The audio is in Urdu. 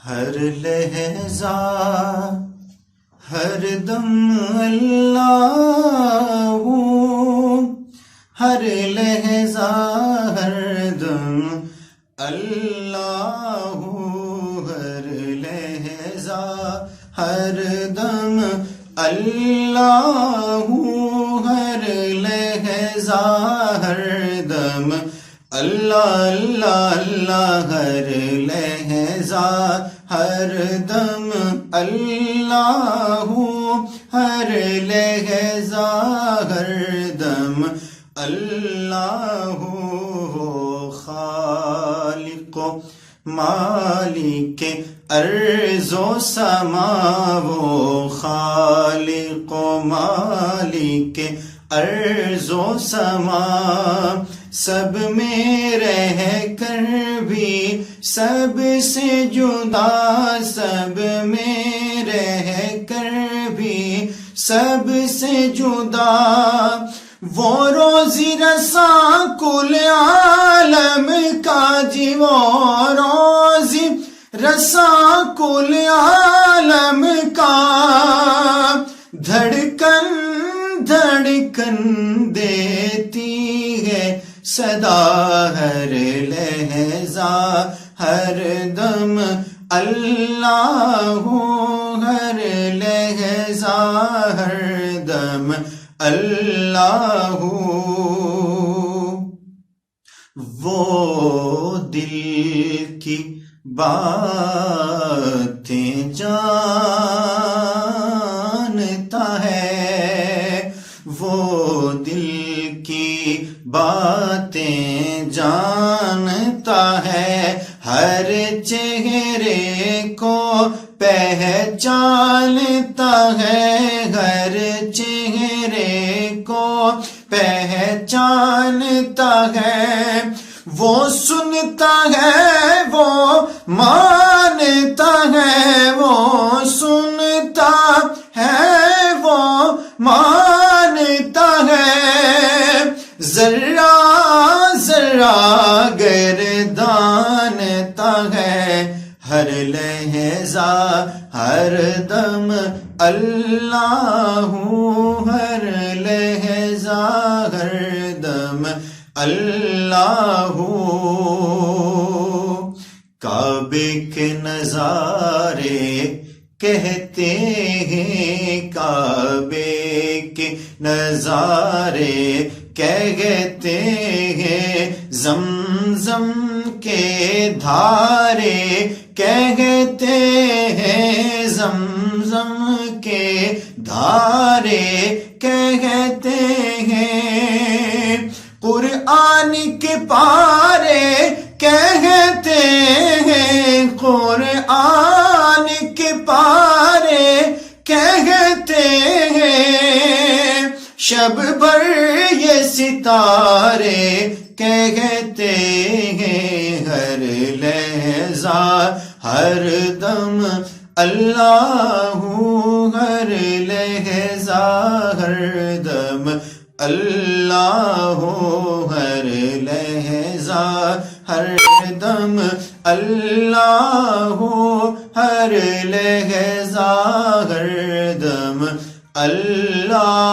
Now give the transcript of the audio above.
ہر لہجہ ہر دم اللہ ہوں، ہر لہجہ ہر دم اللہ ہوں، ہر لہجہ ہر دم اللہ ہوں، ہر لہجہ ہر دم اللہ اللہ اللہ، ہر لہجہ ہر دم اللہ ہوں، ہر لہجہ ہر دم اللہ ہوں، خالق و مالک ارض و سما، وہ خالق و مالک ارض و سما، سب میں رہ کر بھی سب سے جدا، سب میں رہ کر بھی سب سے جدا، وہ روزی رساں کل عالم کا جی، وہ روزی رساں کل عالم کا، دھڑکن دھڑکن دیتی ہے صدا، ہر لہجہ ہر دم اللہ ہوں، ہر لہجہ ہر دم اللہ ہوں، وہ دل کی باتیں جانتا ہے، وہ دل کی باتیں جانتا ہے، ہر چہرے کو پہچانتا ہے، ہر چہرے کو پہچانتا ہے، وہ سنتا ہے وہ مانتا ہے، وہ سنتا ہے وہ مانتا ہے، ذرہ ذرہ گردانتا ہے، ہر لہجہ ہر دم اللہ ہوں، ہر لہجہ ہر دم اللہ ہوں، کعبے کے نظارے کہتے ہیں، کعبے کے نظارے کہتے ہیں، زمزم کے دھارے کہتے ہیں، زمزم کے دھارے کہتے ہیں، قرآن کے پارے کہتے ہیں، قرآن کے پارے کہتے ہیں، شب بھر یہ ستارے کہتے ہیں، ہر لہجہ ہر دم اللہ ہوں، ہر لہجہ ہر دم اللہ ہوں، ہر لہجہ ہر دم اللہ ہوں، ہر لہجہ ہر دم اللہ